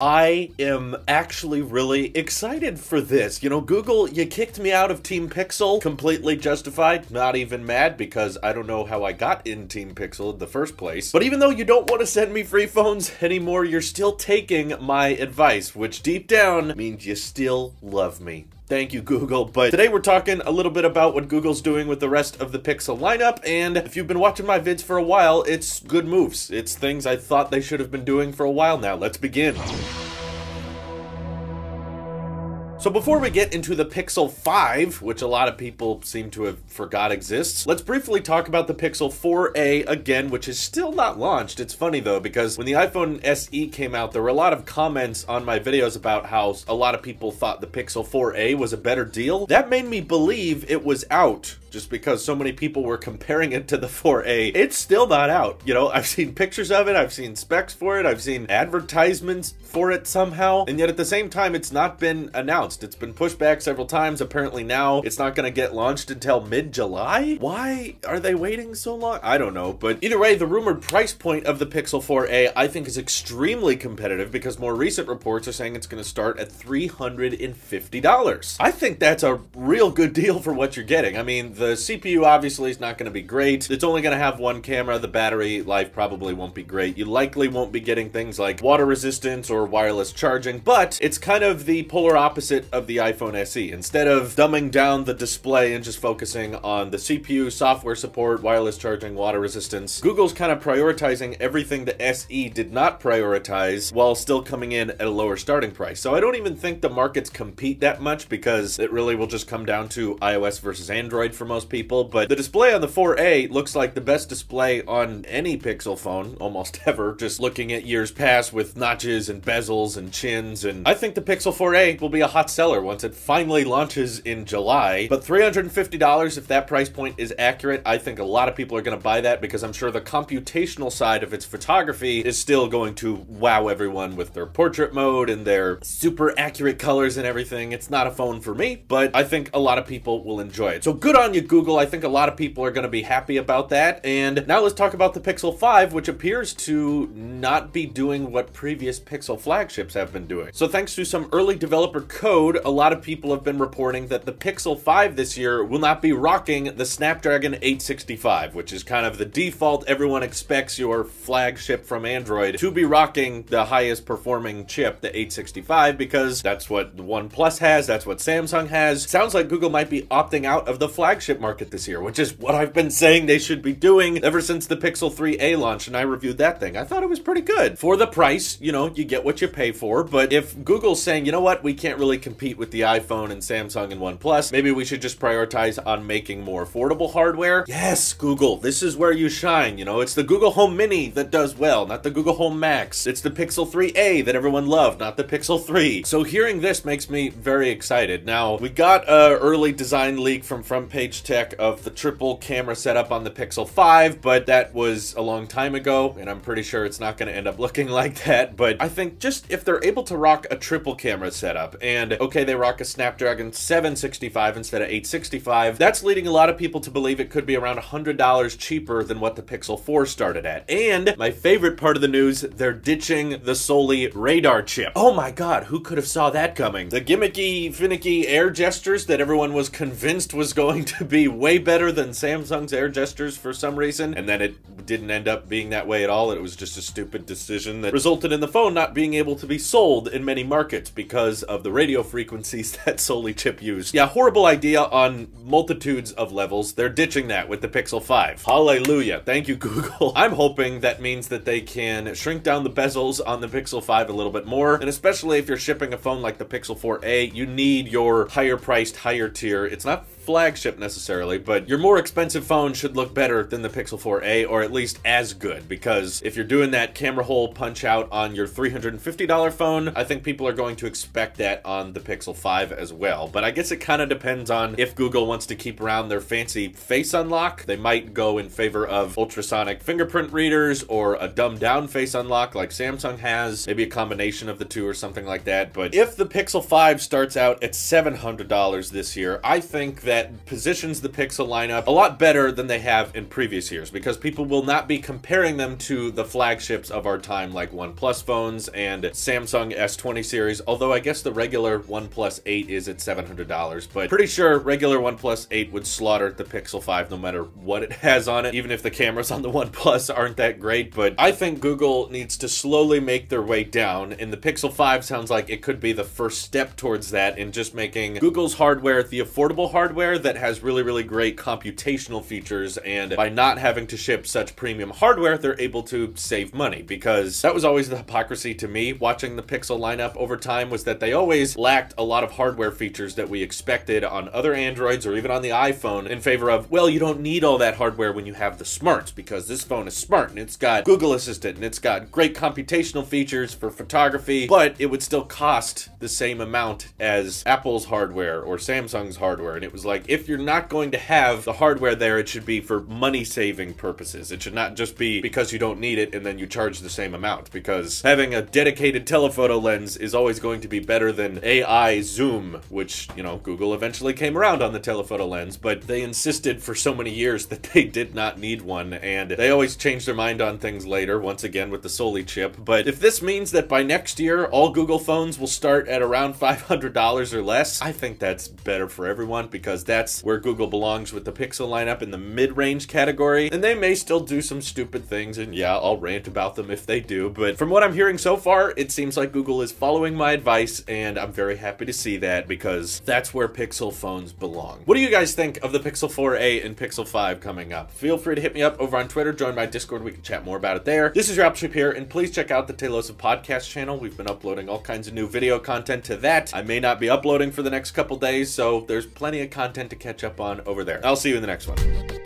I am actually really excited for this. You know, Google, you kicked me out of Team Pixel, completely justified, not even mad because I don't know how I got in Team Pixel in the first place. But even though you don't want to send me free phones anymore, you're still taking my advice, which deep down means you still love me. Thank you, Google. But today we're talking a little bit about what Google's doing with the rest of the Pixel lineup, and if you've been watching my vids for a while, it's good moves. It's things I thought they should have been doing for a while now. Let's begin. So before we get into the Pixel 5, which a lot of people seem to have forgot exists, let's briefly talk about the Pixel 4a again, which is still not launched. It's funny though, because when the iPhone SE came out, there were a lot of comments on my videos about how a lot of people thought the Pixel 4a was a better deal. That made me believe it was out, just because so many people were comparing it to the 4a. It's still not out. You know, I've seen pictures of it, I've seen specs for it, I've seen advertisements for it somehow, and yet at the same time, it's not been announced. It's been pushed back several times. Apparently now it's not going to get launched until mid-July? Why are they waiting so long? I don't know, but either way, the rumored price point of the Pixel 4a I think is extremely competitive because more recent reports are saying it's going to start at $350. I think that's a real good deal for what you're getting. I mean, the CPU obviously is not going to be great. It's only going to have one camera. The battery life probably won't be great. You likely won't be getting things like water resistance or wireless charging, but it's kind of the polar opposite of the iPhone SE. Instead of dumbing down the display and just focusing on the CPU, software support, wireless charging, water resistance, Google's kind of prioritizing everything the SE did not prioritize while still coming in at a lower starting price. So I don't even think the markets compete that much because it really will just come down to iOS versus Android for most people. But the display on the 4a looks like the best display on any Pixel phone almost ever, just looking at years past with notches and bezels and chins, and I think the Pixel 4a will be a hot seller once it finally launches in July. But $350, if that price point is accurate, I think a lot of people are going to buy that because I'm sure the computational side of its photography is still going to wow everyone with their portrait mode and their super accurate colors and everything. It's not a phone for me, but I think a lot of people will enjoy it. So good on you, Google. I think a lot of people are going to be happy about that. And now let's talk about the Pixel 5, which appears to not be doing what previous Pixel flagships have been doing. So thanks to some early developer code, a lot of people have been reporting that the Pixel 5 this year will not be rocking the Snapdragon 865, which is kind of the default. Everyone expects your flagship from Android to be rocking the highest performing chip, the 865, because that's what the OnePlus has, that's what Samsung has. Sounds like Google might be opting out of the flagship market this year, which is what I've been saying they should be doing ever since the Pixel 3a launched, and I reviewed that thing. I thought it was pretty good. For the price, you know, you get what you pay for, but if Google's saying, you know what, we can't really compete with the iPhone and Samsung and OnePlus, maybe we should just prioritize on making more affordable hardware. Yes, Google, this is where you shine. You know, it's the Google Home Mini that does well, not the Google Home Max. It's the Pixel 3a that everyone loved, not the Pixel 3. So hearing this makes me very excited. Now, we got an early design leak from Front Page Tech of the triple camera setup on the Pixel 5, but that was a long time ago, and I'm pretty sure it's not going to end up looking like that. But I think just if they're able to rock a triple camera setup, and okay, they rock a Snapdragon 765 instead of 865, that's leading a lot of people to believe it could be around $100 cheaper than what the Pixel 4 started at. And my favorite part of the news, they're ditching the Soli radar chip. Oh my god, who could have saw that coming? The gimmicky, finicky air gestures that everyone was convinced was going to be way better than Samsung's air gestures for some reason, and then it didn't end up being that way at all. It was just a stupid decision that resulted in the phone not being able to be sold in many markets because of the radio frequencies that Soli chip used. Yeah, horrible idea on multitudes of levels. They're ditching that with the Pixel 5. Hallelujah. Thank you, Google. I'm hoping that means that they can shrink down the bezels on the Pixel 5 a little bit more, and especially if you're shipping a phone like the Pixel 4a, you need your higher priced, higher tier. It's not flagship necessarily, but your more expensive phone should look better than the Pixel 4a, or at least as good, because if you're doing that camera hole punch out on your $350 phone, I think people are going to expect that on the Pixel 5 as well. But I guess it kind of depends on if Google wants to keep around their fancy face unlock. They might go in favor of ultrasonic fingerprint readers or a dumbed down face unlock like Samsung has, maybe a combination of the two or something like that. But if the Pixel 5 starts out at $700 this year, I think that positioning positions the Pixel lineup a lot better than they have in previous years, because people will not be comparing them to the flagships of our time like OnePlus phones and Samsung S20 series, although I guess the regular OnePlus 8 is at $700, but pretty sure regular OnePlus 8 would slaughter the Pixel 5 no matter what it has on it, even if the cameras on the OnePlus aren't that great. But I think Google needs to slowly make their way down, and the Pixel 5 sounds like it could be the first step towards that, in just making Google's hardware the affordable hardware that has really, really great computational features, and by not having to ship such premium hardware, they're able to save money, because that was always the hypocrisy to me watching the Pixel lineup over time, was that they always lacked a lot of hardware features that we expected on other Androids or even on the iPhone, in favor of, well, you don't need all that hardware when you have the smarts, because this phone is smart and it's got Google Assistant and it's got great computational features for photography, but it would still cost the same amount as Apple's hardware or Samsung's hardware. And it was like, if you're not going to have the hardware there, it should be for money-saving purposes. It should not just be because you don't need it and then you charge the same amount, because having a dedicated telephoto lens is always going to be better than AI zoom, which, you know, Google eventually came around on the telephoto lens, but they insisted for so many years that they did not need one, and they always changed their mind on things later, once again with the Soli chip. But if this means that by next year all Google phones will start at around $500 or less, I think that's better for everyone, because that's where Google belongs with the Pixel lineup, in the mid-range category. And they may still do some stupid things, and yeah, I'll rant about them if they do, but from what I'm hearing so far, it seems like Google is following my advice, and I'm very happy to see that, because that's where Pixel phones belong. What do you guys think of the Pixel 4a and Pixel 5 coming up? Feel free to hit me up over on Twitter, join my Discord, we can chat more about it there. This is your Appletrip here, and please check out the Tailosive podcast channel. We've been uploading all kinds of new video content to that. I may not be uploading for the next couple days, so there's plenty of content to catch up on over there. I'll see you in the next one.